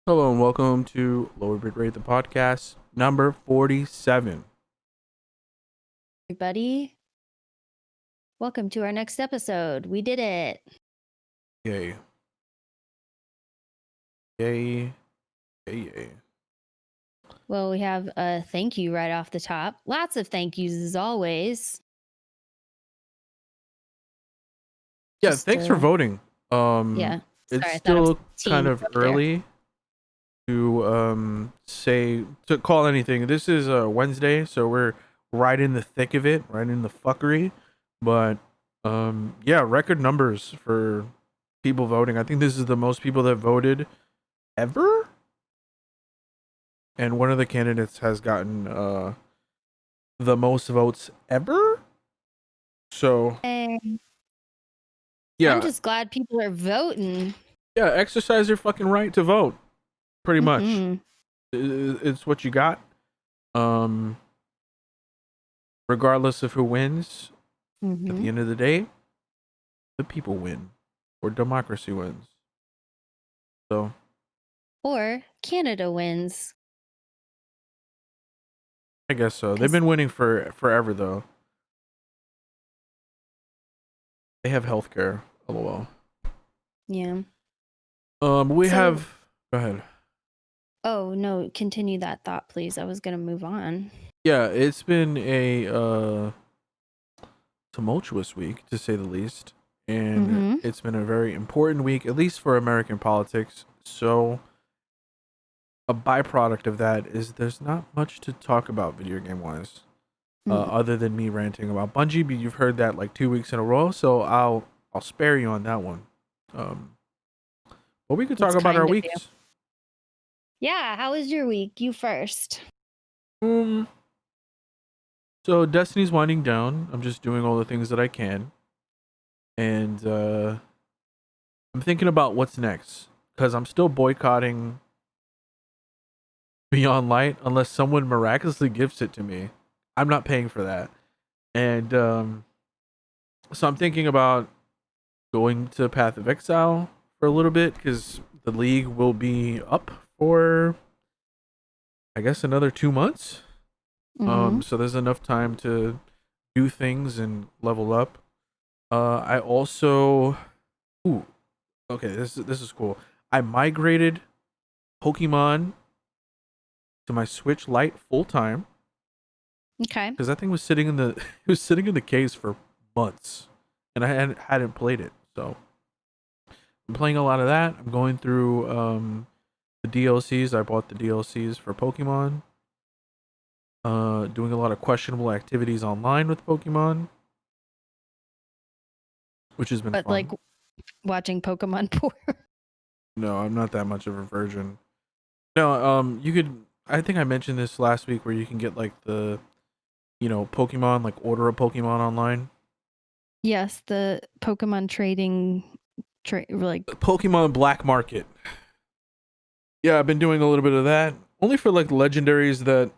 Hello and welcome to LowerBitrate the Podcast, number 47. Everybody, welcome to our next episode. We did it. Yay. Yay. Yay, yay. Well, we have a thank you right off the top. Lots of thank yous as always. Yeah, thanks for voting. Yeah. It's Sorry, I thought I was still kind teeing of up there. early to call anything. This is Wednesday, so we're right in the thick of it, right in the fuckery. But yeah, record numbers for people voting. I think this is the most people that voted ever. And one of the candidates has gotten the most votes ever. So yeah, I'm just glad people are voting. yeah, exercise your fucking right to vote. Pretty much, Mhm. it's what you got. Regardless of who wins, at the Mhm. end of the day, the people win, or democracy wins. So, Or Canada wins. I guess so. They've been winning for forever, though. They have healthcare. LOL. Yeah. We have. Go ahead. Oh no, continue that thought, please. I was gonna move on. Yeah, it's been a tumultuous week, to say the least. And it's been a very important week, at least for American politics. So a byproduct of that is there's not much to talk about video game wise, other than me ranting about Bungie. But you've heard that like 2 weeks in a row, so I'll spare you on that one. But we could talk about our weeks. Yeah, how was your week? You first. So Destiny's winding down. I'm just doing all the things that I can, and I'm thinking about what's next because I'm still boycotting Beyond Light unless someone miraculously gives it to me. I'm not paying for that. And so I'm thinking about going to Path of Exile for a little bit because the league will be up for, I guess, another 2 months. So there's enough time to do things and level up. I also, okay, this is cool. I migrated Pokemon to my Switch Lite full time. Okay. Because that thing was sitting in the it was sitting in the case for months, and I hadn't played it. So I'm playing a lot of that. I'm going through the DLCs. I bought the DLCs for Pokemon. Doing a lot of questionable activities online with Pokemon, which has been fun. Like watching Pokemon pour. No, I'm not that much of a virgin. No, you could. I think I mentioned this last week where you can get like the, Pokemon, like order a Pokemon online. Yes, the Pokemon trading, like Pokemon Black Market. Yeah, I've been doing a little bit of that. Only for like legendaries that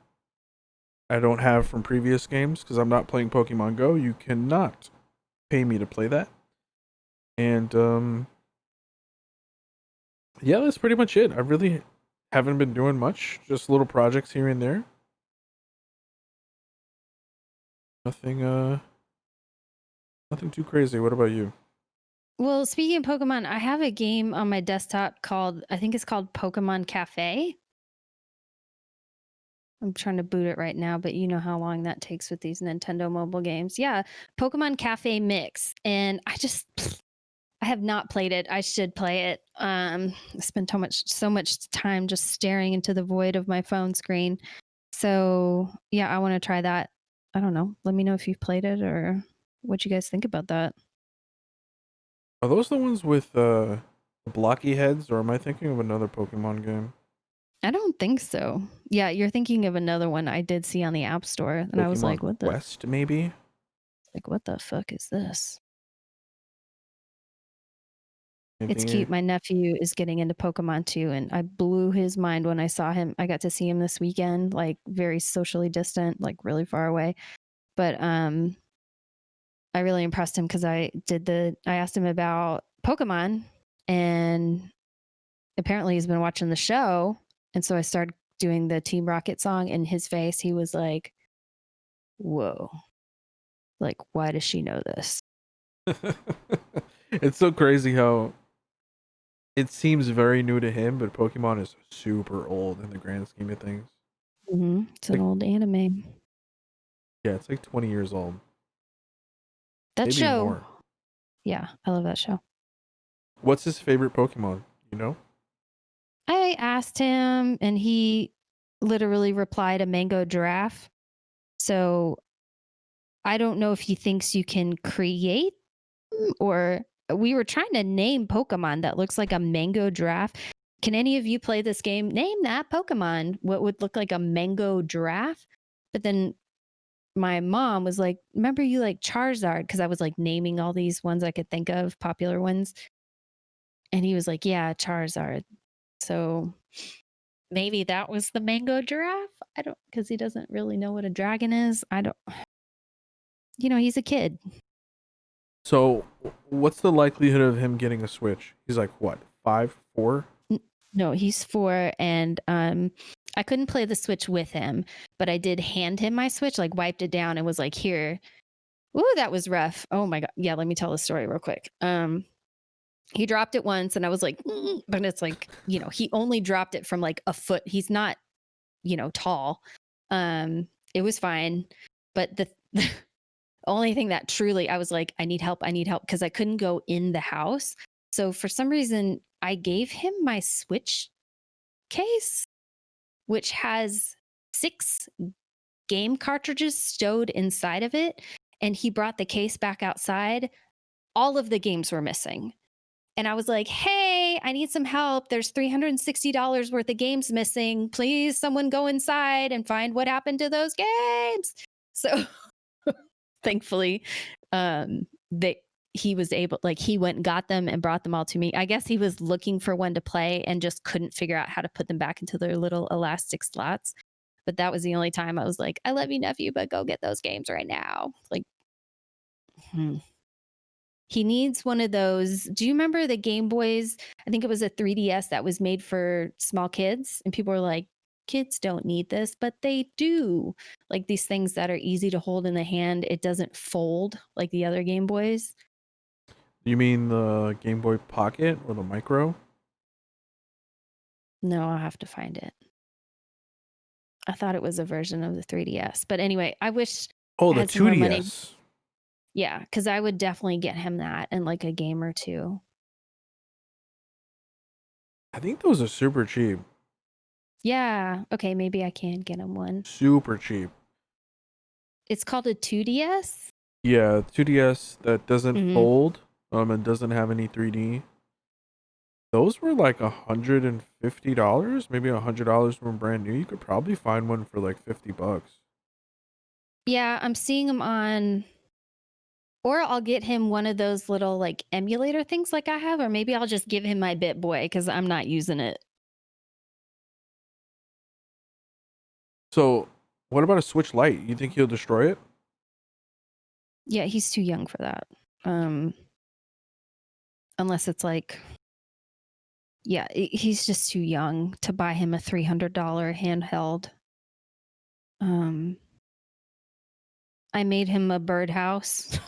I don't have from previous games because I'm not playing Pokemon Go. You cannot pay me to play that. And yeah, that's pretty much it. I really haven't been doing much. Just little projects here and there. Nothing too crazy. What about you? Well, speaking of Pokemon, I have a game on my desktop called, I think it's called Pokemon Cafe. I'm trying to boot it right now, but you know how long that takes with these Nintendo mobile games. Yeah, Pokemon Cafe Mix. And I have not played it. I should play it. I spend so much time just staring into the void of my phone screen. So yeah, I want to try that. I don't know. Let me know if you've played it or what you guys think about that. Are those the ones with blocky heads, or am I thinking of another Pokemon game? I don't think so. Yeah, you're thinking of another one I did see on the App Store, and Pokemon I was like, "What the Quest, maybe? what the fuck is this?" It's Anything? cute. My nephew is getting into Pokemon too, and I blew his mind when I saw him. I got to see him this weekend, like very socially distant, like really far away. But I really impressed him because I asked him about Pokemon, and apparently he's been watching the show. And so I started doing the Team Rocket song, and his face, he was like, whoa, like, why does she know this? It's so crazy how it seems very new to him, but Pokemon is super old in the grand scheme of things. It's an old anime. Yeah, it's like 20 years old. That Maybe show. more. Yeah, I love that show. What's his favorite Pokemon? You know? I asked him, and he literally replied a mango giraffe. So I don't know if he thinks you can create, or we were trying to name Pokemon that looks like a mango giraffe. Can any of you play this game? Name that Pokemon. What would look like a mango giraffe? But then my mom was like, remember you like Charizard? Because I was like naming all these ones I could think of, popular ones. And he was like, yeah, Charizard. So maybe that was the mango giraffe. I don't, because he doesn't really know what a dragon is. I don't, he's a kid. So, what's the likelihood of him getting a Switch? He's like, what, 5, 4? No, he's 4, and I couldn't play the Switch with him, but I did hand him my Switch, like wiped it down and was like, here. Ooh, that was rough. Oh my God. Yeah, let me tell the story real quick. He dropped it once and I was like, but it's like, he only dropped it from like a foot. He's not, tall. It was fine. But the only thing that truly I was like, I need help, because I couldn't go in the house. So for some reason, I gave him my Switch case, which has 6 game cartridges stowed inside of it. And he brought the case back outside. All of the games were missing. And I was like, hey, I need some help. There's $360 worth of games missing. Please, someone go inside and find what happened to those games. So thankfully, he was able, like, he went and got them and brought them all to me. I guess he was looking for one to play and just couldn't figure out how to put them back into their little elastic slots. But that was the only time I was like, I love you, nephew, but go get those games right now. Like, he needs one of those. Do you remember the Game Boys? I think it was a 3DS that was made for small kids. And people were like, kids don't need this, but they do. Like these things that are easy to hold in the hand. It doesn't fold like the other Game Boys. You mean the Game Boy Pocket or the Micro? No, I'll have to find it. I thought it was a version of the 3DS. But anyway, I wish Oh, I the had some more money. 2DS. Yeah, because I would definitely get him that and like a game or two. I think those are super cheap. Yeah. Okay, maybe I can get him one. Super cheap. It's called a 2DS. Yeah, 2DS that doesn't Mhm. fold, and doesn't have any 3D. Those were like $150, maybe $100 from brand new. You could probably find one for like $50. Yeah, I'm seeing them on, or I'll get him one of those little like emulator things like I have, or maybe I'll just give him my BitBoy because I'm not using it. So, what about a Switch Lite? You think he'll destroy it? Yeah, he's too young for that. Unless it's like, yeah, he's just too young to buy him a $300 handheld. I made him a birdhouse.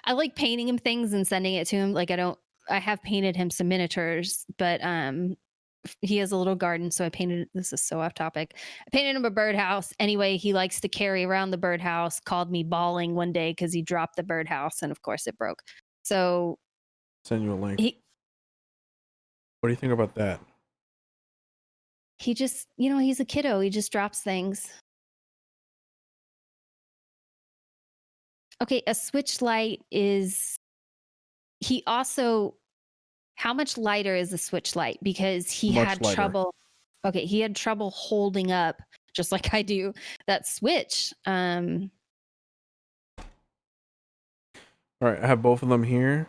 I like painting him things and sending it to him. Like I have painted him some miniatures, but he has a little garden, so I painted, this is so off topic. I painted him a birdhouse. Anyway, he likes to carry around the birdhouse, called me bawling one day because he dropped the birdhouse and of course it broke. So Send you a link. he What do you think about that? just, he's a kiddo. He just drops things. Okay, a Switch Lite is, he also, how much lighter is a Switch Lite? Because he Much had lighter. trouble. Okay, he had trouble holding up, just like I do, that Switch. All right, I have both of them here.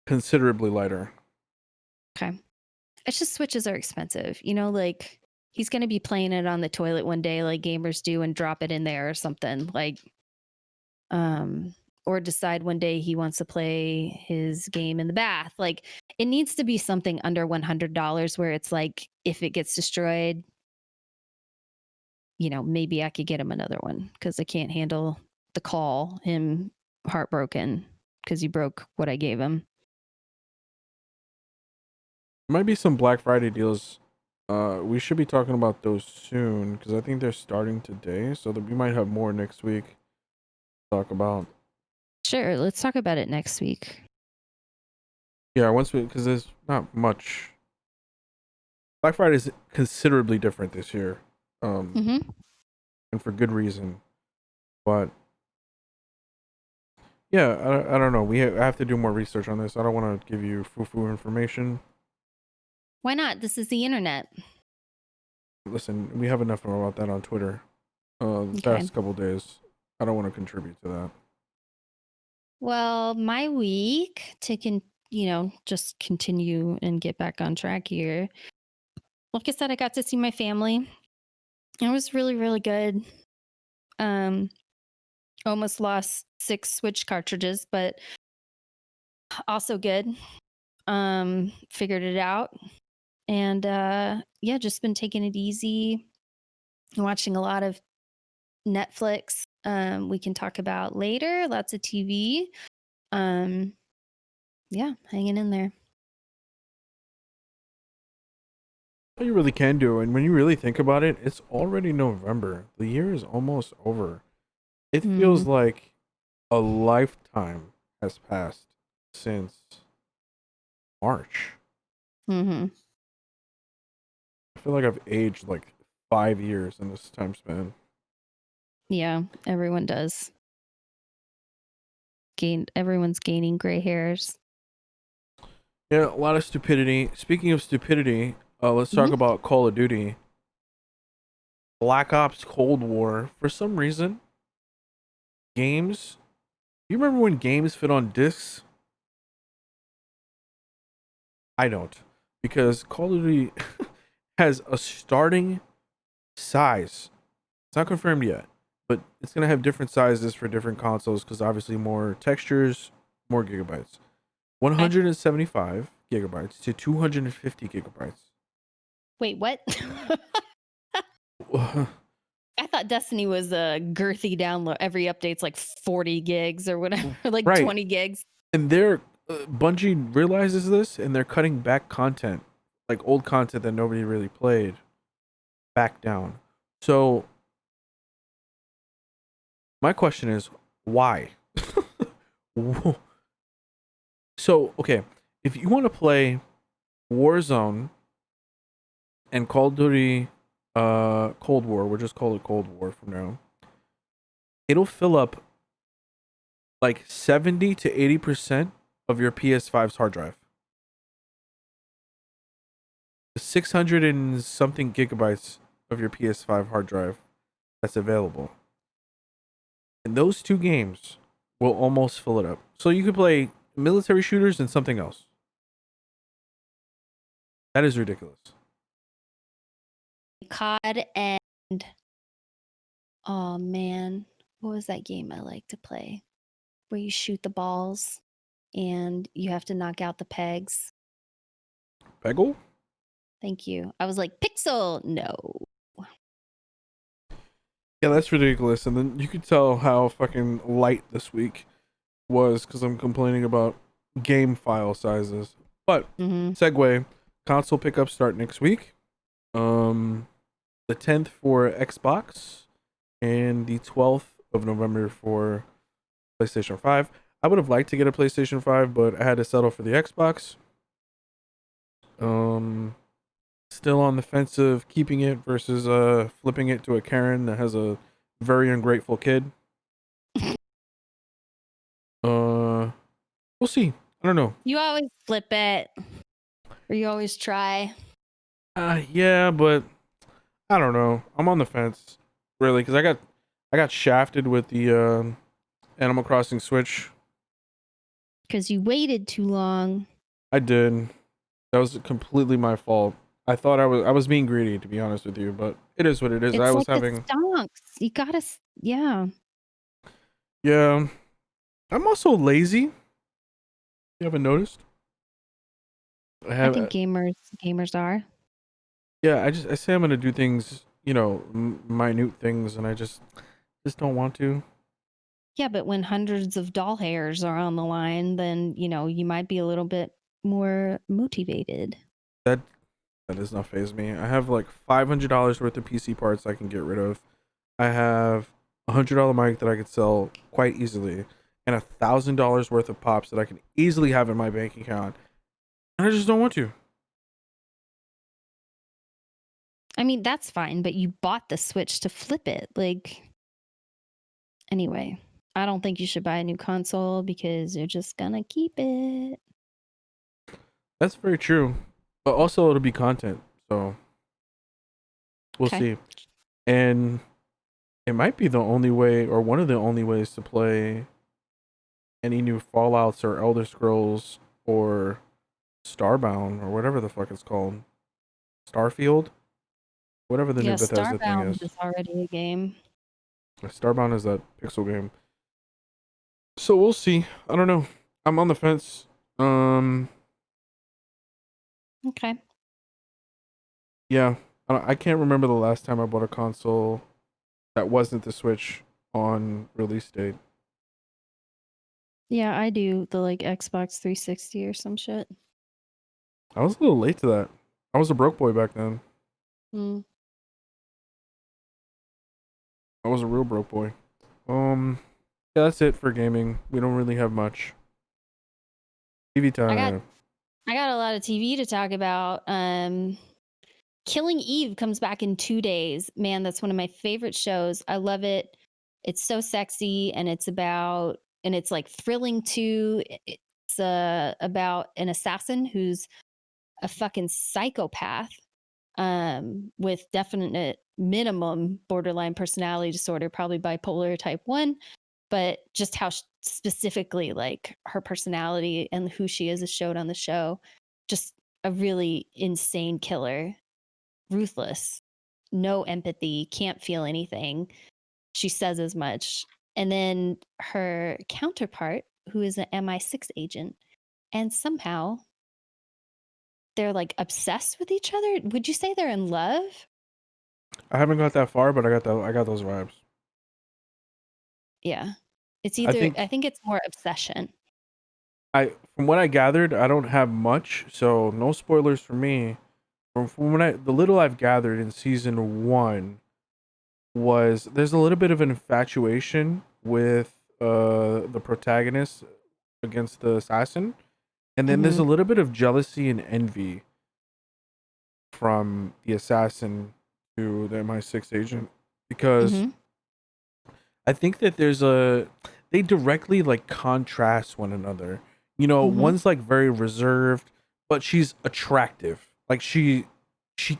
Considerably lighter. Okay. It's just Switches are expensive. Like he's going to be playing it on the toilet one day like gamers do and drop it in there or something. Like or decide one day he wants to play his game in the bath. Like, it needs to be something under $100 where it's like, if it gets destroyed, maybe I could get him another one because I can't handle the call, him heartbroken because he broke what I gave him. Might be some Black Friday deals. We should be talking about those soon because I think they're starting today, so that we might have more next week to talk about. Sure, let's talk about it next week. Yeah, because there's not much. Black Friday is considerably different this year, and for good reason. But yeah, I don't know. I have to do more research on this. I don't want to give you foo-foo information. Why not? This is the internet. Listen, we have enough about that on Twitter. The past couple days, I don't want to contribute to that. Well, my week to just continue and get back on track here. Like I said, I got to see my family. It was really, really good. Almost lost 6 Switch cartridges, but also good. Figured it out. And just been taking it easy. Watching a lot of Netflix. We can talk about later. Lots of TV. Hanging in there. You really can do, and when you really think about it, it's already November. The year is almost over. It feels like a lifetime has passed since March. I feel like I've aged like 5 years in this time span. Yeah, everyone does. Everyone's gaining gray hairs. Yeah, a lot of stupidity. Speaking of stupidity, let's talk about Call of Duty. Black Ops Cold War. For some reason, games. You remember when games fit on discs? I don't. Because Call of Duty has a starting size. It's not confirmed yet, but it's going to have different sizes for different consoles because obviously more textures, more gigabytes. 175 gigabytes to 250 gigabytes. Wait, what? I thought Destiny was a girthy download. Every update's like 40 gigs or whatever, like 20 gigs. And Bungie realizes this, and they're cutting back content, like old content that nobody really played, back down. So my question is, why? So, okay, if you want to play Warzone and Call of Duty Cold War, we'll just call it Cold War from now, it'll fill up like 70 to 80% of your PS5's hard drive. 600 and something gigabytes of your PS5 hard drive that's available. And those two games will almost fill it up. So you could play military shooters and something else. That is ridiculous. COD and oh man, what was that game I like to play? Where you shoot the balls and you have to knock out the pegs. Peggle? Thank you. I was like, Pixel. No. Yeah, that's ridiculous. And then you could tell how fucking light this week was because I'm complaining about game file sizes. But segue, console pickups start next week. The 10th for Xbox and the 12th of November for PlayStation 5. I would have liked to get a PlayStation 5, but I had to settle for the Xbox. Still on the fence of keeping it versus flipping it to a Karen that has a very ungrateful kid. We'll see. I don't know. You always flip it, or you always try. Yeah, but I don't know. I'm on the fence, really, because I got shafted with the Animal Crossing Switch. Because you waited too long. I did. That was completely my fault. I thought I was being greedy, to be honest with you, but it is what it is. It's like it stonks. You gotta, yeah. Yeah. I'm also lazy. You haven't noticed? I I have. think gamers are. Yeah, I say I'm gonna do things, minute things, and I just don't want to. Yeah, but when hundreds of doll hairs are on the line, then you might be a little bit more motivated. That that does not faze me. I have like $500 worth of PC parts I can get rid of. I have $100 mic that I could sell quite easily, and $1,000 worth of pops that I can easily have in my bank account. And I just don't want to. I mean, that's fine, but you bought the Switch to flip it. Like, anyway, I don't think you should buy a new console because you're just gonna keep it. That's very true. But also it'll be content, so we'll Okay. see. And it might be the only way, or one of the only ways, to play any new Fallouts or Elder Scrolls or Starbound or whatever the fuck it's called. Starfield? Whatever the new Yeah, Bethesda thing Starbound is. is already a game. Starbound is that pixel game. So we'll see. I don't know. I'm on the fence. Okay. Yeah. I can't remember the last time I bought a console that wasn't the Switch on release date. Yeah, I do the like Xbox 360 or some shit. I was a little late to that. I was a broke boy back then. Mm. I was a real broke boy. Yeah, that's it for gaming. We don't really have much. TV time. I got a lot of TV to talk about. Killing Eve comes back in 2 days. Man, that's one of my favorite shows. I love it. It's so sexy and it's like thrilling too. It's about an assassin who's a fucking psychopath with definite minimum borderline personality disorder, probably bipolar type 1, but just how specifically like her personality and who she is showed on the show. Just a really insane killer, ruthless, no empathy, can't feel anything. She says as much. And then her counterpart, who is an MI6 agent, and somehow they're like obsessed with each other. Would you say they're in love? I haven't got that far, but I got those vibes. Yeah. It's I either, I think think it's more obsession. from what I gathered, I don't have much, so no spoilers for me. From the little I've gathered in season 1 was there's a little bit of an infatuation with the protagonist against the assassin, and then there's Mm-hmm. a little bit of jealousy and envy from the assassin to the MI6 agent, because Mm-hmm. I think that they directly like contrast one another. Mm-hmm. One's like very reserved, but she's attractive. Like she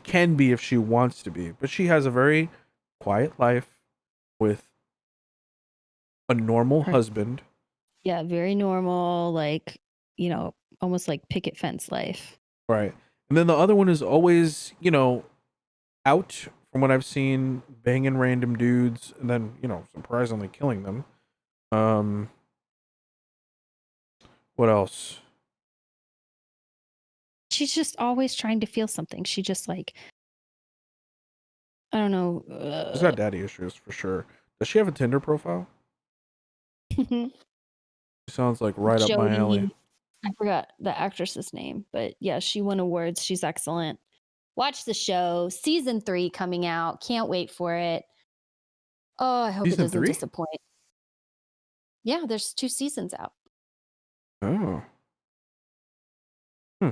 can be if she wants to be, but she has a very quiet life with a normal Her, husband. yeah, very normal, like, almost like picket fence life. Right. And then the other one is always, out, from what I've seen, banging random dudes and then, surprisingly killing them. Um what else? She's just always trying to feel something. She just like, I don't know. She's got daddy issues for sure. Does she have a Tinder profile? She sounds like right up my alley. Jodie, I forgot the actress's name, but yeah, she won awards. She's excellent. Watch the show. Season 3 coming out. Can't wait for it. Oh, I hope it Season doesn't 3? disappoint. Yeah, there's 2 seasons out. Oh. Hmm.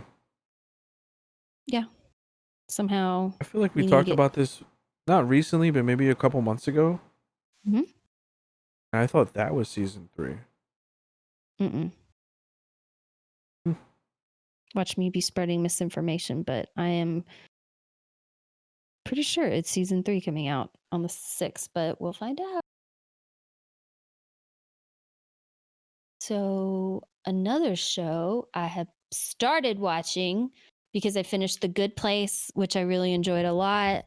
Yeah. Somehow I feel like we you need to talked get. about this not recently, but maybe a couple months ago. Mhm. And I thought that was season 3. Mm-mm. Hmm. Watch me be spreading misinformation, but I am pretty sure it's season 3 coming out on the 6th, but we'll find out. So, another show I have started watching because I finished The Good Place, which I really enjoyed a lot.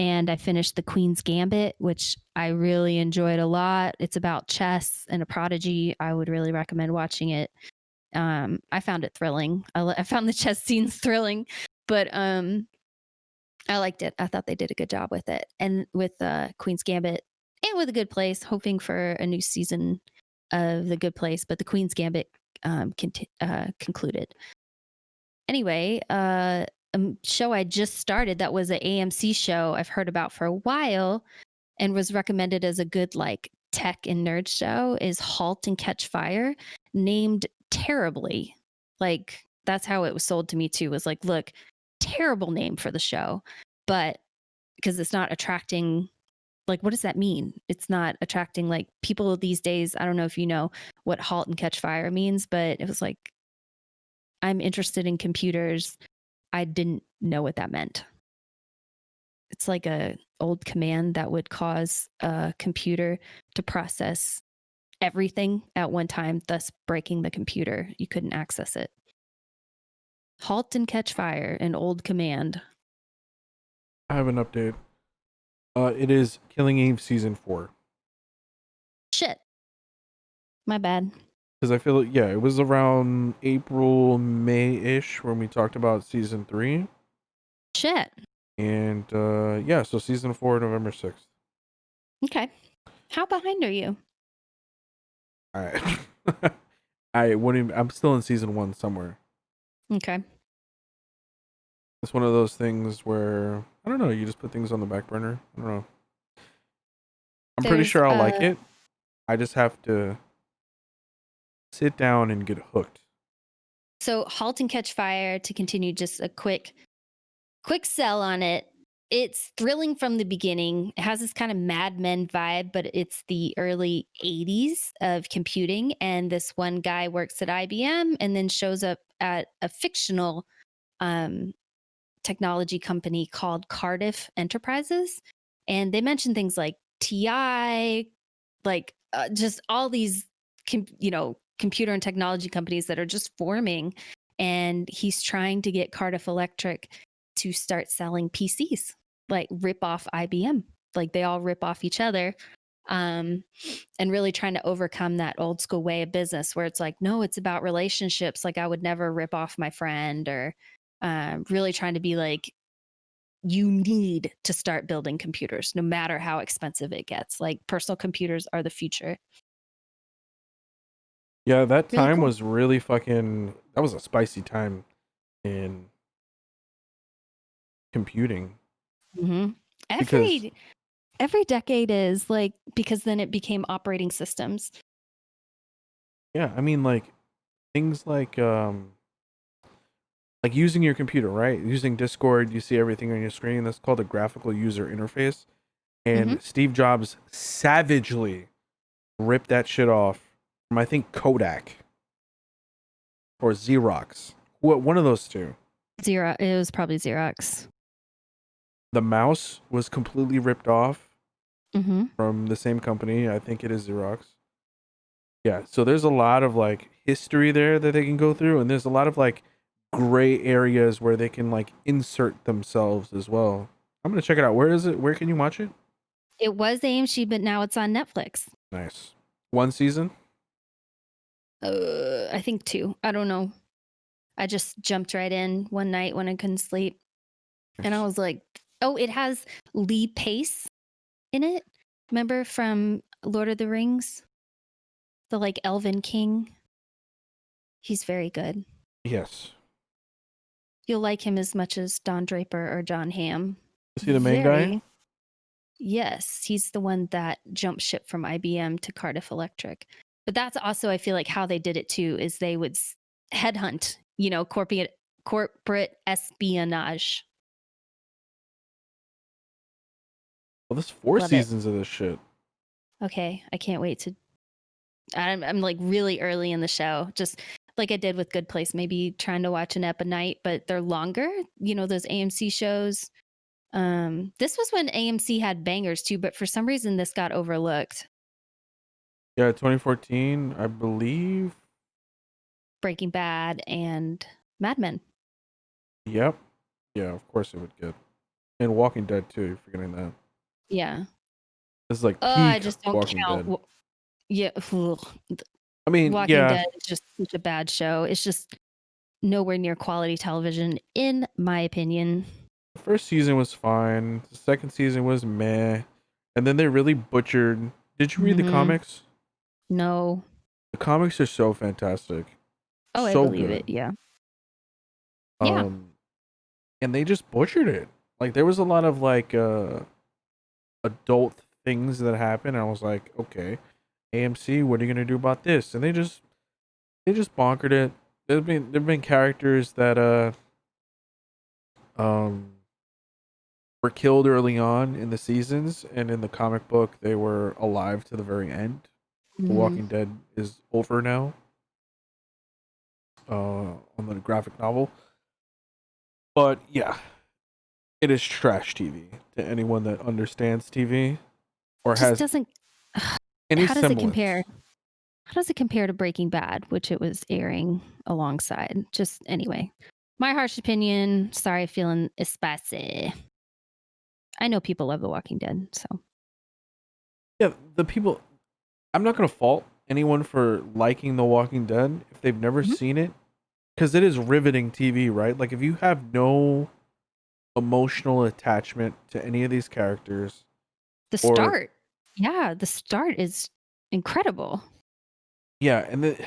and I finished The Queen's Gambit, which I really enjoyed a lot. It's about chess and a prodigy. I would really recommend watching it. I found it thrilling. I found the chess scenes thrilling, but I liked it. I thought they did a good job with it, and with Queen's Gambit, and with A Good Place. Hoping for a new season of The Good Place, but The Queen's Gambit concluded. Anyway, a show I just started that was an AMC show I've heard about for a while and was recommended as a good like tech and nerd show is Halt and Catch Fire, named terribly. Like that's how it was sold to me too. Was like, look, terrible name for the show, but because it's not attracting. Like, what does that mean? It's not attracting like people these days. I don't know if you know what Halt and Catch Fire means, but it was like, I'm interested in computers. I didn't know what that meant. It's like a old command that would cause a computer to process everything at one time, thus breaking the computer. You couldn't access it. Halt and Catch Fire, an old command. I have an update. It is Killing Eve season 4. Shit. My bad. Because I feel like, yeah, it was around April, May-ish when we talked about season 3. Shit. And yeah, so season 4, November 6th. Okay. How behind are you? All right. I'm still in season 1 somewhere. Okay. It's one of those things where, I don't know, you just put things on the back burner. I don't know. I'm pretty sure I'll like it. I just have to sit down and get hooked. So Halt and Catch Fire, to continue just a quick sell on it. It's thrilling from the beginning. It has this kind of Mad Men vibe, but it's the early 80s of computing. And this one guy works at IBM and then shows up at a fictional technology company called Cardiff Enterprises. And they mention things like TI, like just all these, computer and technology companies that are just forming. And he's trying to get Cardiff Electric to start selling PCs, like rip off IBM. Like they all rip off each other. And really trying to overcome that old school way of business where it's like, no, it's about relationships. Like I would never rip off my friend, or really trying to be like, you need to start building computers no matter how expensive it gets. Like personal computers are the future. Yeah, that Really time cool. was really fucking, that was a spicy time in computing. Mm-hmm. Because, Every decade is like, because then it became operating systems. yeah, I mean, like, things like using your computer, right? Using Discord, you see everything on your screen. That's called a graphical user interface. And Steve Jobs savagely ripped that shit off from, I think, Kodak or Xerox. One of those two. Xerox. It was probably Xerox. The mouse was completely ripped off Mm-hmm. from the same company. I think it is Xerox. Yeah, so there's a lot of like history there that they can go through, and there's a lot of like gray areas where they can like insert themselves as well. I'm gonna check it out. Where is it? Where can you watch it? It was AMC, but now it's on Netflix. Nice. One season? I think 2. I don't know. I just jumped right in one night when I couldn't sleep. Nice. And I was like, oh, it has Lee Pace in it. Remember from Lord of the Rings? The like Elven King. He's very good. Yes. You'll like him as much as Don Draper or John Hamm. Is he the main guy? Yes, he's the one that jumped ship from IBM to Cardiff Electric. But that's also, I feel like, how they did it too, is they would headhunt, corporate espionage. Well, there's 4 Love seasons of this shit. Okay, I can't wait to. I'm like really early in the show, just like I did with Good Place, maybe trying to watch an ep a night, but they're longer. Those AMC shows. This was when AMC had bangers too, but for some reason this got overlooked. Yeah, 2014, I believe. Breaking Bad and Mad Men. Yep. Yeah, of course it would get. And Walking Dead too. You're forgetting that. Yeah. This is like I peak just don't Walking count. Dead. Yeah. I mean, Walking yeah, Dead is just such a bad show. It's just nowhere near quality television, in my opinion. the first season was fine. The second season was meh, and then they really butchered. Did you read the Hmm. comics? No. The comics are so fantastic, Oh, I so believe good. it. Yeah. Yeah. Um, and they just butchered it. Like there was a lot of like adult things that happened. I was like, okay, AMC, what are you gonna do about this? And they just bonkered it. There've been characters that um were killed early on in the seasons, and in the comic book they were alive to the very end. The Hmm. Walking Dead is over now. On the graphic novel, but yeah, it is trash TV to anyone that understands TV or Just has doesn't. any How does it compare? semblance. How does it compare to Breaking Bad, which it was airing alongside? Just anyway, my harsh opinion. Sorry, feeling spicy. I know people love The Walking Dead, so. Yeah, the people. I'm not gonna fault anyone for liking The Walking Dead if they've never Mhm. seen it, because it is riveting TV, right? Like if you have no emotional attachment to any of these characters, The or start. Yeah, the start is incredible. yeah, and the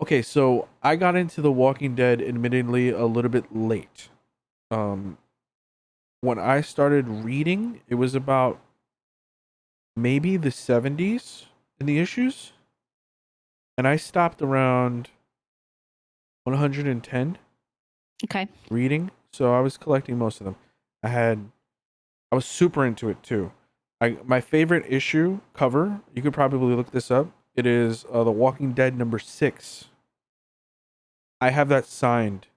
okay, so I got into The Walking Dead admittedly a little bit late. Um, when I started reading, it was about maybe the 70s in the issues, and I stopped around 110 Okay. reading, so I was collecting most of them. I was super into it too. My favorite issue cover, you could probably look this up. It is The Walking Dead number 6. I have that signed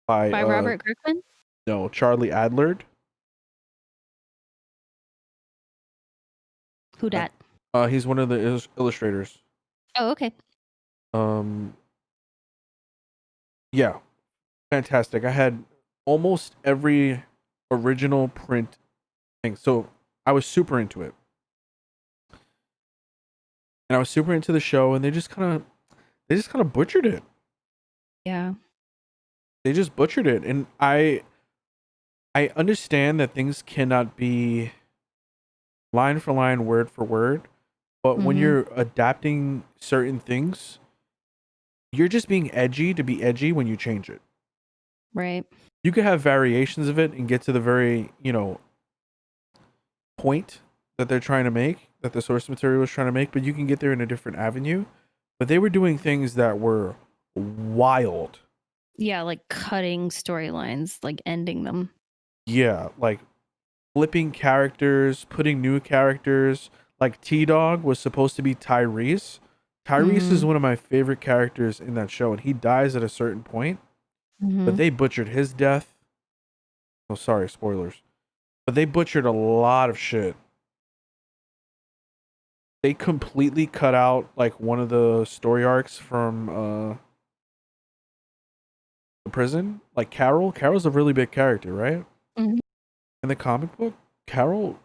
by By Robert Kirkman? no, Charlie Adlard. Who Uh, dat? he's one of the illustrators. Oh, okay. Um, yeah, fantastic. I had almost every original print thing, so I was super into it, and I was super into the show. And they just kind of butchered it. Yeah. They just butchered it, and I understand that things cannot be line for line, word for word, but when Mhm. you're adapting certain things, you're just being edgy to be edgy when you change it. Right. You could have variations of it and get to the very, point that they're trying to make, that the source material was trying to make, but you can get there in a different avenue. But they were doing things that were wild. Yeah, like cutting storylines, like ending them. Yeah, like flipping characters, putting new characters. Like T Dog was supposed to be Tyrese. Tyrese is Mhm. one of my favorite characters in that show, and he dies at a certain point, but Mhm. they butchered his death. Oh, sorry, spoilers. But they butchered a lot of shit. They completely cut out like one of the story arcs from the prison. Like Carol. Carol's a really big character, right? Mhm. In the comic book, Carol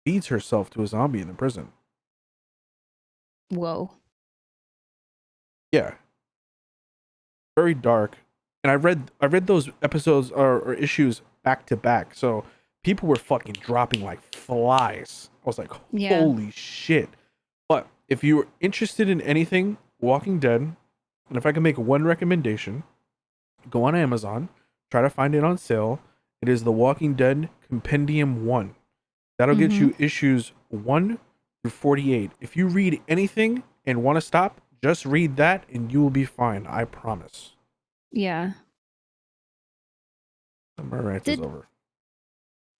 feeds herself to a zombie in the prison. Whoa. Yeah, very dark. And I read those episodes or issues back to back. So people were fucking dropping like flies. I was like, Yeah. holy shit. But if you're interested in anything Walking Dead, and if I can make one recommendation, go on Amazon, try to find it on sale. It is The Walking Dead Compendium 1. That'll get Mhm. you issues 1 through 48. If you read anything and want to stop, just read that and you will be fine. I promise. Yeah. My rant is Did over.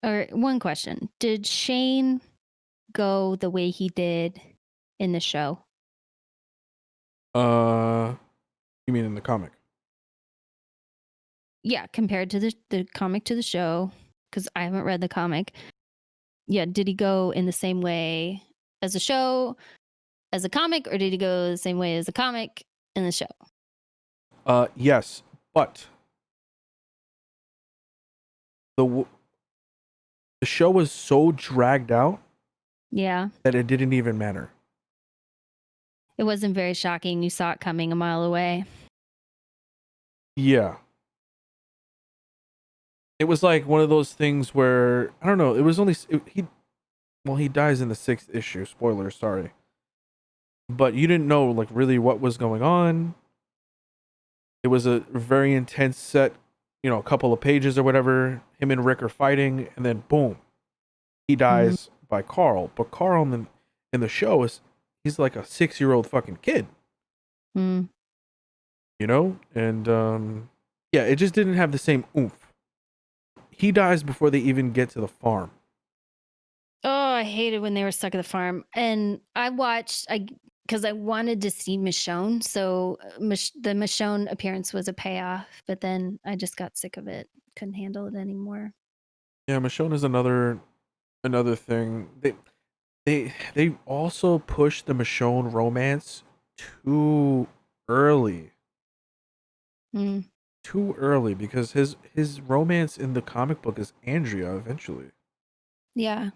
or one question. Did Shane go the way he did in the show? Uh, you mean in the comic? Yeah, compared to the comic to the show, because I haven't read the comic. Yeah, did he go in the same way as the show, as a comic, or did he go the same way as the comic in the show? Yes, but the the show was so dragged out Yeah. that it didn't even matter. It wasn't very shocking. You saw it coming a mile away. Yeah. It was like one of those things where I don't know. It was only he dies in the 6th issue. Spoiler, sorry. But you didn't know like really what was going on. It was a very intense set, a couple of pages or whatever. Him and Rick are fighting, and then boom, he Mm, dies by Carl. But Carl in the show he's like a 6-year-old fucking kid, mm. and yeah, it just didn't have the same oomph. He dies before they even get to the farm. Oh, I hated when they were stuck at the farm. And I watched, because I wanted to see Michonne. So the Michonne appearance was a payoff, but then I just got sick of it. Couldn't handle it anymore. Yeah, Michonne is another thing. They also pushed the Michonne romance too early. Mm, Too early because his romance in the comic book is Andrea eventually. yeah.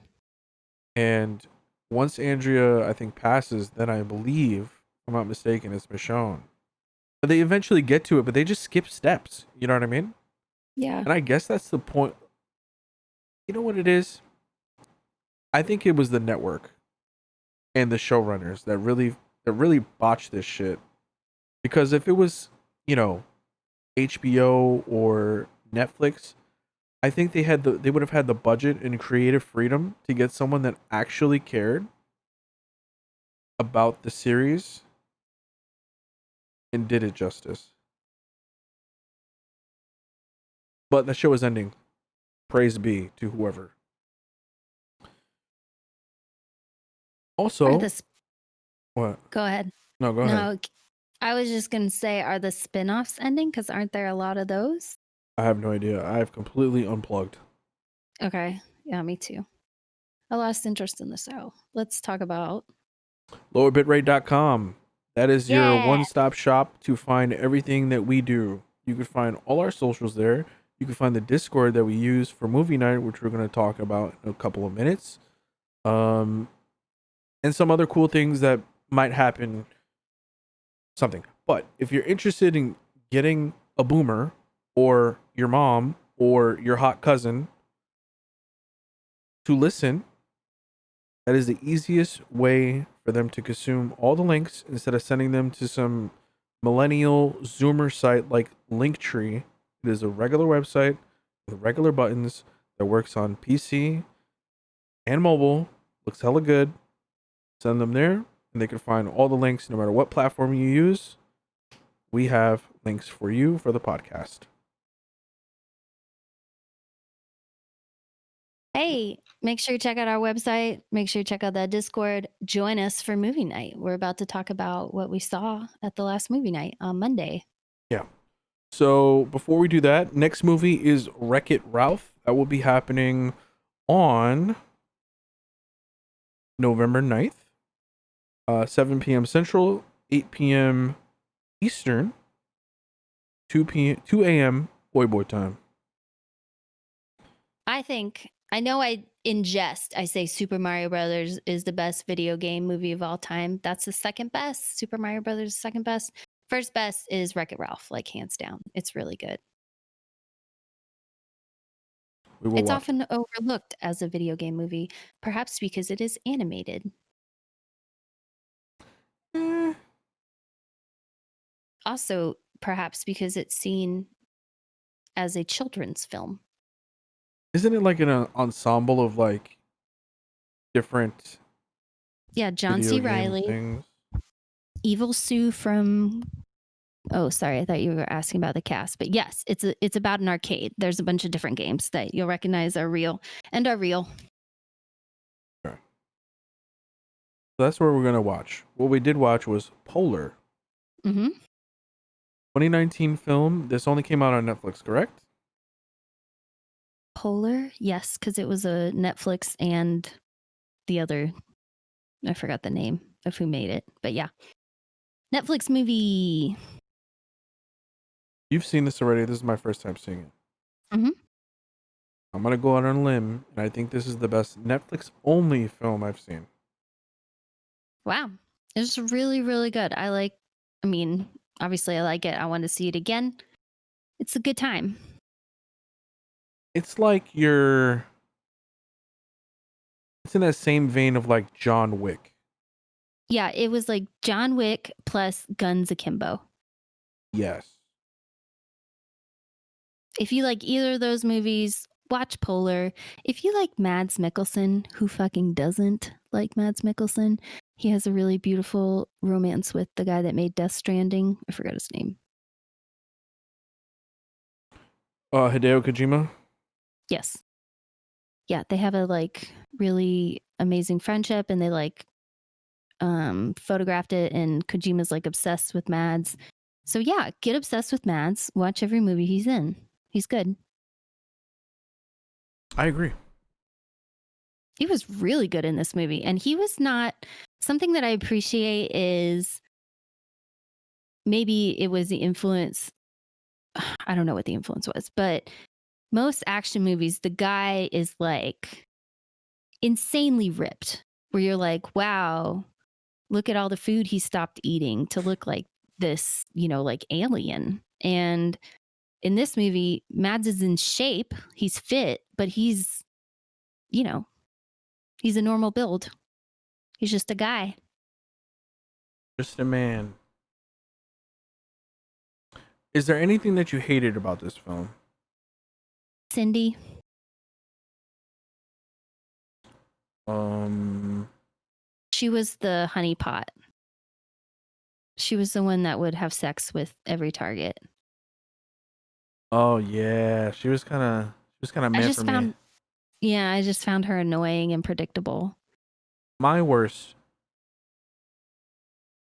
And once Andrea I think passes, then I believe, if I'm not mistaken, it's Michonne. But they eventually get to it, but they just skip steps. You know what I mean? Yeah. And I guess that's the point. You know what it is? I think it was the network and the showrunners that really botched this shit. Because if it was, HBO or Netflix, I think they would have had the budget and creative freedom to get someone that actually cared about the series and did it justice. But the show is ending. Praise be to whoever. Are Also, the, what? go ahead. No, go ahead. No, I was just going to say, are the spin-offs ending? Because aren't there a lot of those? I have no idea. I have completely unplugged. Okay. Yeah, me too. I lost interest in the show. Let's talk about. LowerBitrate.com. That is your Yeah. one-stop shop to find everything that we do. You can find all our socials there. You can find the Discord that we use for movie night, which we're going to talk about in a couple of minutes. And some other cool things that might happen. Something. But if you're interested in getting a boomer or your mom or your hot cousin to listen, that is the easiest way for them to consume all the links instead of sending them to some millennial Zoomer site like Linktree. It is a regular website with regular buttons that works on PC and mobile. Looks hella good. Send them there, and they can find all the links no matter what platform you use. We have links for you for the podcast. Hey, make sure you check out our website. Make sure you check out that Discord. Join us for movie night. We're about to talk about what we saw at the last movie night on Monday. Yeah. So before we do that, next movie is Wreck-It Ralph. That will be happening on November 9th, 7 p.m. Central, 8 p.m. Eastern, 2 a.m. Boy time. I know in jest, I say Super Mario Brothers is the best video game movie of all time. That's the second best. Super Mario Brothers is second best. First best is Wreck-It Ralph, like hands down. It's really good. We will It's watch. often overlooked as a video game movie, perhaps because it is animated. Eh, Also, perhaps because it's seen as a children's film. isn't it like an ensemble of like different Yeah, John video C. game Riley, things? Evil Sue from. Oh, sorry, I thought you were asking about the cast. But yes, it's about an arcade. There's a bunch of different games that you'll recognize are real and are real. Okay. So that's what we're gonna watch. What we did watch was Polar, Mm-hmm. 2019 film. This only came out on Netflix, correct? Polar, yes, because it was a Netflix and the other. I forgot the name of who made it, but yeah, Netflix movie. You've seen this already. This is my first time seeing it. Mm-hmm. I'm gonna go out on a limb, and I think this is the best Netflix only film I've seen. Wow. It's really, really good. I mean, obviously I like it. I want to see it again. It's a good time. It's like it's in that same vein of like John Wick. Yeah, it was like John Wick plus Guns Akimbo. Yes. If you like either of those movies, watch Polar. If you like Mads Mikkelsen, who fucking doesn't like Mads Mikkelsen? He has a really beautiful romance with the guy that made Death Stranding. I forgot his name. Hideo Kojima. Yes. Yeah, they have a like really amazing friendship, and they like photographed it, and Kojima's like obsessed with Mads. So yeah, get obsessed with Mads. Watch every movie he's in. He's good. I agree. He was really good in this movie, and he was not something that I appreciate is maybe it was the influence. I don't know what the influence was, but most action movies, the guy is like insanely ripped, where you're like, wow, look at all the food he stopped eating to look like this, like alien. And in this movie, Mads is in shape. He's fit, but he's, you know, he's a normal build. He's just a guy. Just a man. Is there anything that you hated about this film? Cindy. She was the honeypot. She was the one that would have sex with every target. Oh yeah, she was kind of meant for me. Yeah, I just found her annoying and predictable. My worst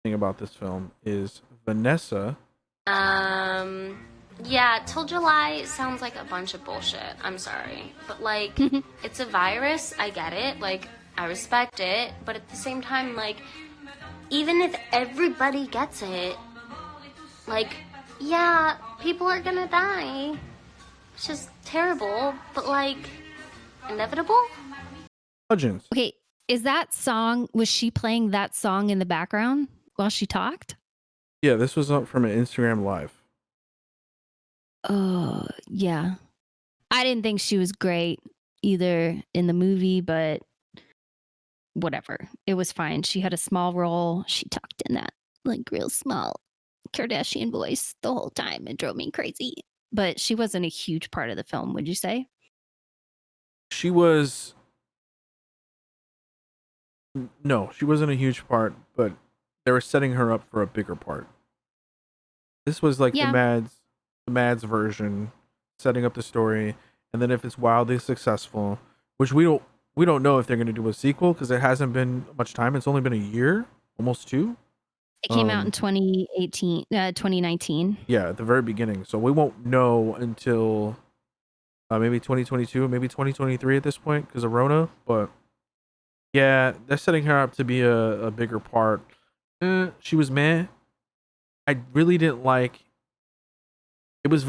thing about this film is Vanessa. Yeah, Till July sounds like a bunch of bullshit. I'm sorry. But, like, it's a virus. I get it. Like, I respect it. But at the same time, like, even if everybody gets it, like, yeah, people are gonna die. It's just terrible. But, like, inevitable? Legends. Okay, was she playing that song in the background while she talked? Yeah, this was up from an Instagram live. Oh, yeah. I didn't think she was great either in the movie, but whatever. It was fine. She had a small role. She talked in that like real small Kardashian voice the whole time. It drove me crazy. But she wasn't a huge part of the film, would you say? She was No, she wasn't a huge part, but they were setting her up for a bigger part. This was like the Mads version, setting up the story, and then if it's wildly successful, which we don't know if they're going to do a sequel because it hasn't been much time. It's only been a year, almost two. It came out in 2019. Yeah, at the very beginning. So we won't know until maybe 2022, maybe 2023 at this point because of Rona. But yeah, they're setting her up to be a bigger part. She was meh. I really didn't like. It was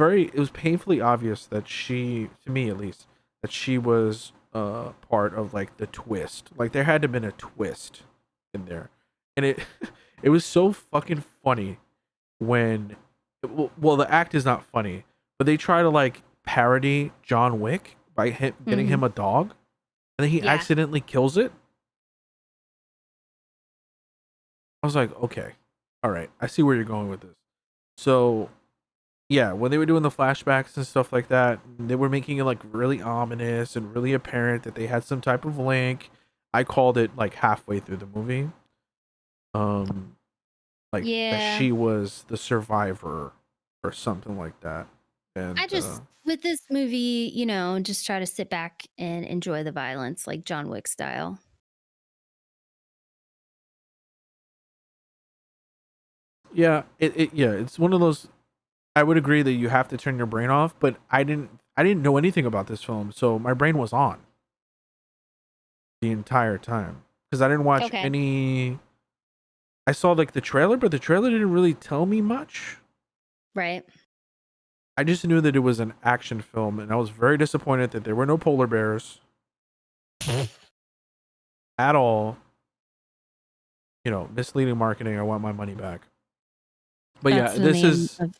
painfully obvious that she, to me at least, that she was part of like the twist. Like there had to have been a twist in there, and it it was so fucking funny when, well, the act is not funny, but they try to like parody John Wick by getting him a dog, and then he accidentally kills it. I was like, okay, all right, I see where you're going with this. So yeah, when they were doing the flashbacks and stuff like that, they were making it like really ominous and really apparent that they had some type of link. I called it like halfway through the movie. Like that she was the survivor or something like that. And I just with this movie, just try to sit back and enjoy the violence like John Wick style. yeah, it's one of those. I would agree that you have to turn your brain off, but I didn't know anything about this film, so my brain was on the entire time because I didn't watch any. I saw like the trailer, but the trailer didn't really tell me much. Right. I just knew that it was an action film, and I was very disappointed that there were no polar bears at all. Misleading marketing. I want my money back. But That's yeah, the name of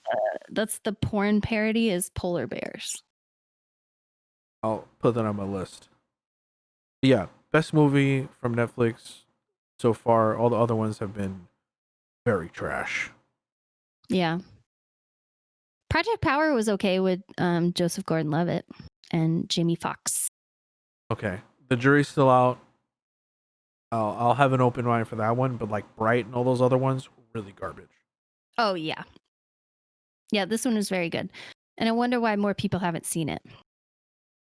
that's the porn parody is polar bears. I'll put that on my list. But yeah, best movie from Netflix so far. All the other ones have been very trash. Yeah. Project Power was okay with Joseph Gordon-Levitt and Jamie Foxx. Okay, the jury's still out. I'll have an open mind for that one, but like Bright and all those other ones, really garbage. Oh yeah. Yeah, this one was very good. And I wonder why more people haven't seen it.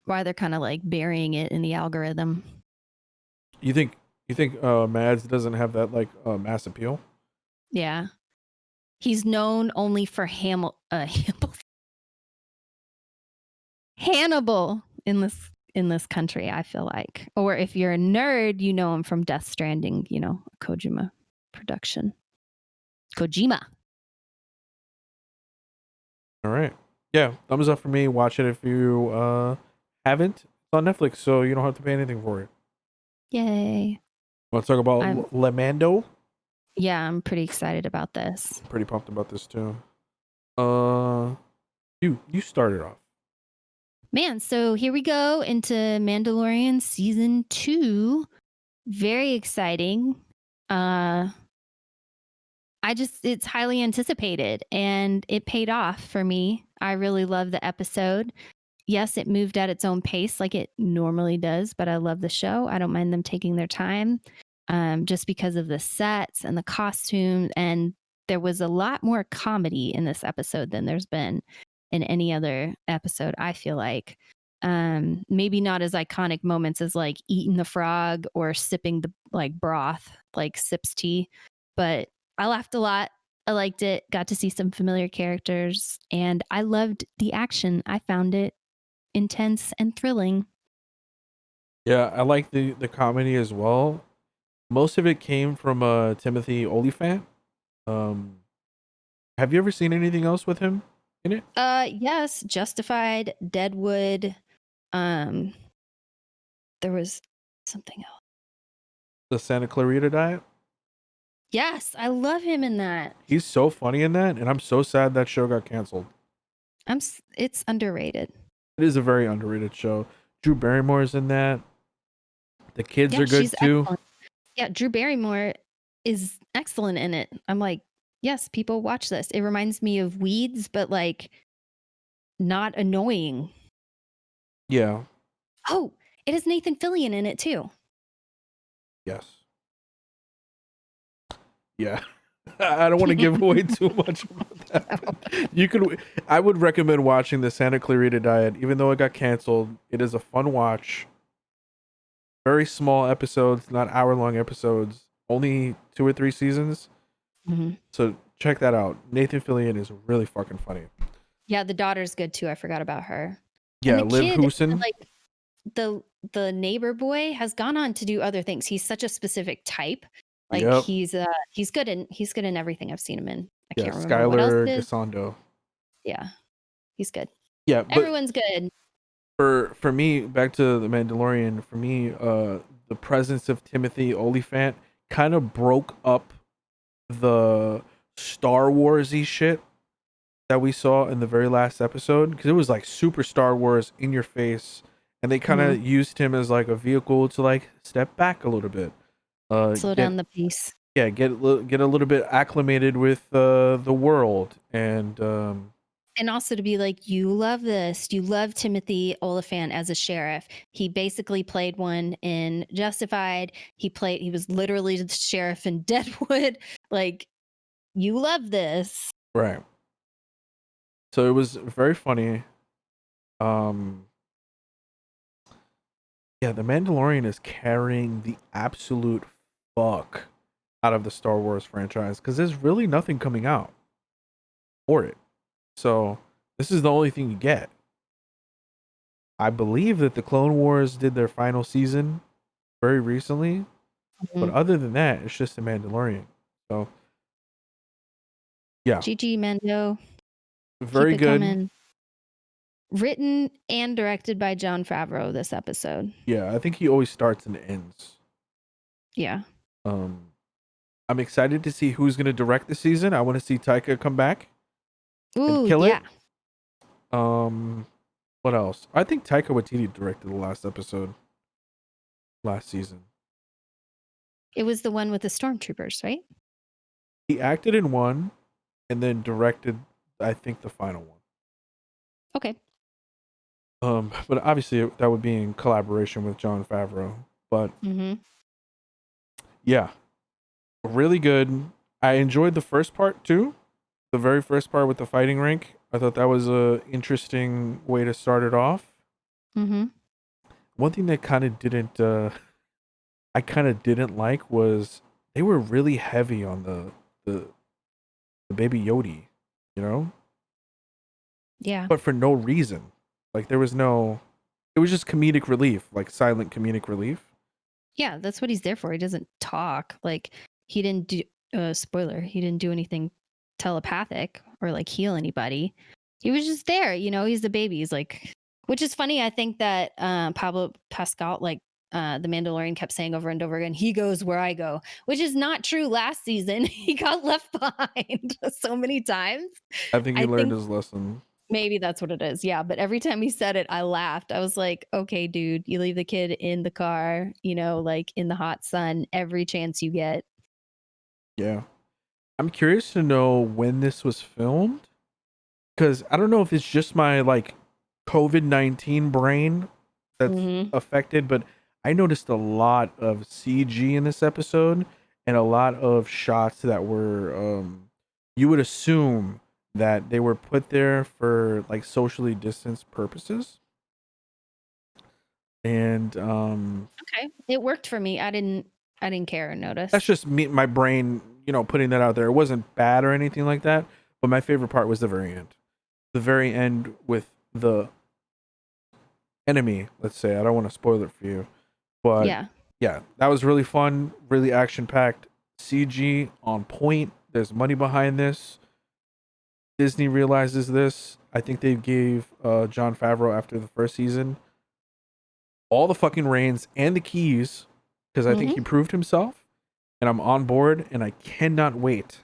Why they're kind of like burying it in the algorithm. You think Mads doesn't have that like mass appeal? Yeah. He's known only for Hannibal in this country, I feel like. Or if you're a nerd, you know him from Death Stranding, a Kojima production. Kojima. All right. Yeah, thumbs up for me. Watch it if you haven't. It's on Netflix, so you don't have to pay anything for it. Yay. Want to talk about Le Mando? Yeah, I'm pretty excited about this. Pretty pumped about this too. You started off. Man, so here we go into Mandalorian season 2. Very exciting. It's highly anticipated and it paid off for me. I really love the episode. Yes, it moved at its own pace like it normally does, but I love the show. I don't mind them taking their time just because of the sets and the costumes. And there was a lot more comedy in this episode than there's been in any other episode, I feel like. Maybe not as iconic moments as like eating the frog or sipping the like broth, like sips tea, but I laughed a lot. I liked it, got to see some familiar characters, and I loved the action. I found it intense and thrilling. Yeah, I like the comedy as well. Most of it came from Timothy Olyphant. Have you ever seen anything else with him in it? Yes, Justified, Deadwood. There was something else. The Santa Clarita Diet. Yes, I love him in that. He's so funny in that, and I'm so sad that show got canceled. It's underrated. It is a very underrated show. Drew Barrymore's in that. The kids are good too. Excellent. Yeah, Drew Barrymore is excellent in it. I'm like, yes, people watch this. It reminds me of Weeds, but like not annoying. Yeah. Oh, it has Nathan Fillion in it too. Yes. Yeah. I don't want to give away too much about that. I would recommend watching the Santa Clarita Diet, even though it got canceled. It is a fun watch. Very small episodes, not hour-long episodes. Only 2 or 3 seasons. Mm-hmm. So check that out. Nathan Fillion is really fucking funny. Yeah, the daughter's good too. I forgot about her. Yeah, and the Liv kid, Hoosen. like the neighbor boy has gone on to do other things. He's such a specific type. Like Yep. he's good in everything I've seen him in. I can't remember Skylar what else it is. Gasondo. Yeah, he's good. Yeah, but Everyone's good. For me, back to the Mandalorian. For me, the presence of Timothy Olyphant kind of broke up the Star Warsy shit that we saw in the very last episode, because it was like super Star Wars in your face, and they kind of used him as like a vehicle to like step back a little bit. Slow down the pace. Yeah, get a little bit acclimated with the world, and also to be like, you love this. You love Timothy Olyphant as a sheriff. He basically played one in Justified. He was literally the sheriff in Deadwood. Like, you love this. right. So it was very funny. Yeah, the Mandalorian is carrying the absolute fuck out of the Star Wars franchise, because there's really nothing coming out for it. So this is the only thing you get. I believe that the Clone Wars did their final season very recently, but other than that, it's just the Mandalorian. So yeah, GG Mando. very good. Coming. written and directed by Jon Favreau this episode. Yeah, I think he always starts and ends. Yeah. I'm excited to see who's going to direct the season. I want to see Taika come back Ooh, and kill yeah. it. What else? I think Taika Waititi directed the last episode last season. It was the one with the stormtroopers, right? He acted in one and then directed, I think, the final one. Okay. But obviously that would be in collaboration with Jon Favreau. But yeah, really good. I enjoyed the first part too. The very first part with the fighting rink. I thought that was a interesting way to start it off. One thing that kind of didn't, I kind of didn't like was they were really heavy on the Baby Yoda, you know? Yeah. But for no reason. Like there was no, it was just comedic relief, like silent comedic relief. Yeah, that's what he's there for. He doesn't talk. Like he didn't do, spoiler, he didn't do anything telepathic or like heal anybody. He was just there, you know, he's the baby. He's like, which is funny. I think that Pablo Pascal, like the Mandalorian kept saying over and over again, he goes where I go, which is not true. Last season, he got left behind so many times. I think he learned his lesson. Maybe that's what it is. Yeah. But every time he said it, I laughed. I was like, okay, dude, you leave the kid in the car, you know, like in the hot sun every chance you get. Yeah. I'm curious to know when this was filmed. Because I don't know if it's just my like COVID-19 brain that's affected, but I noticed a lot of CG in this episode and a lot of shots that were, you would assume that they were put there for like socially distanced purposes. And okay, it worked for me. I didn't care or notice. That's just me, my brain, you know, putting that out there. It wasn't bad or anything like that, but my favorite part was the very end. The very end with the enemy, let's say. I don't want to spoil it for you, but yeah, that was really fun, really action packed. CG on point. There's money behind this. Disney realizes this. I think they gave Jon Favreau, after the first season, all the fucking reins and the keys, because I think he proved himself, and I'm on board, and I cannot wait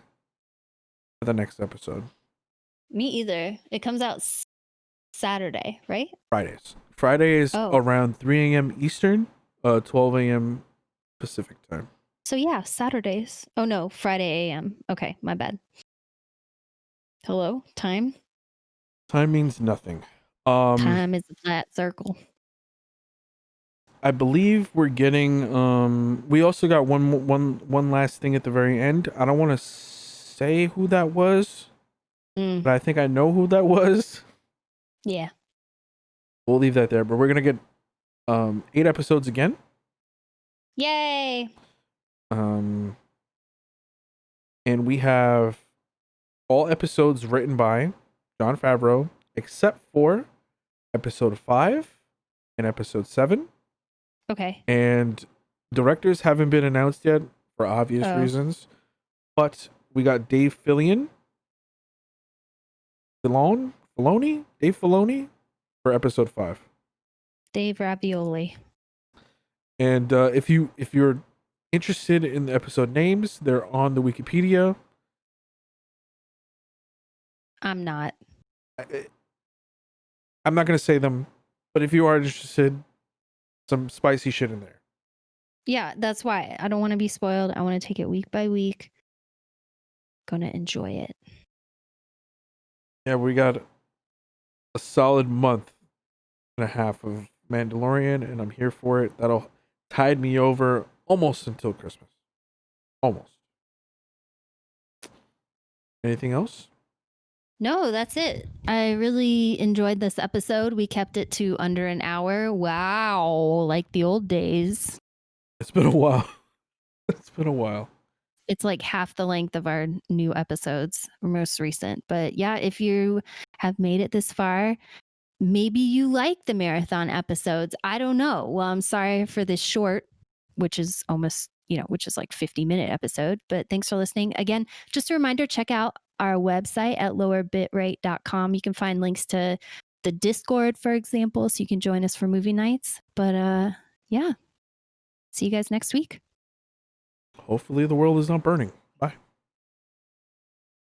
for the next episode. Me either. It comes out Saturday, right? Fridays around 3 a.m. Eastern, 12 a.m. Pacific time. So yeah, Saturdays. Oh no, Friday a.m. Okay, my bad. Hello, time? Time means nothing. Time is a flat circle. I believe we're getting we also got one last thing at the very end. I don't want to say who that was, but I think I know who that was. Yeah. We'll leave that there, but we're going to get 8 episodes again. Yay. And we have all episodes written by Jon Favreau except for episode 5 and episode 7. Okay. And directors haven't been announced yet for obvious reasons. But we got Dave Filoni for episode 5. Dave Ravioli. And if you're interested in the episode names, they're on the Wikipedia. I'm not. I'm not going to say them, but if you are interested, some spicy shit in there. Yeah, that's why. I don't want to be spoiled. I want to take it week by week. Gonna enjoy it. Yeah, we got a solid month and a half of Mandalorian, and I'm here for it. That'll tide me over almost until Christmas. Almost. Anything else? No, that's it. I really enjoyed this episode. We kept it to under an hour. Wow, like the old days. It's been a while. It's been a while. It's like half the length of our new episodes, most recent. But yeah, if you have made it this far, maybe you like the marathon episodes. I don't know. Well, I'm sorry for this short, which is almost, which is like 50-minute episode. But thanks for listening. Again, just a reminder, check out our website at lowerbitrate.com. You can find links to the Discord, for example, so you can join us for movie nights. But yeah, see you guys next week. Hopefully the world is not burning.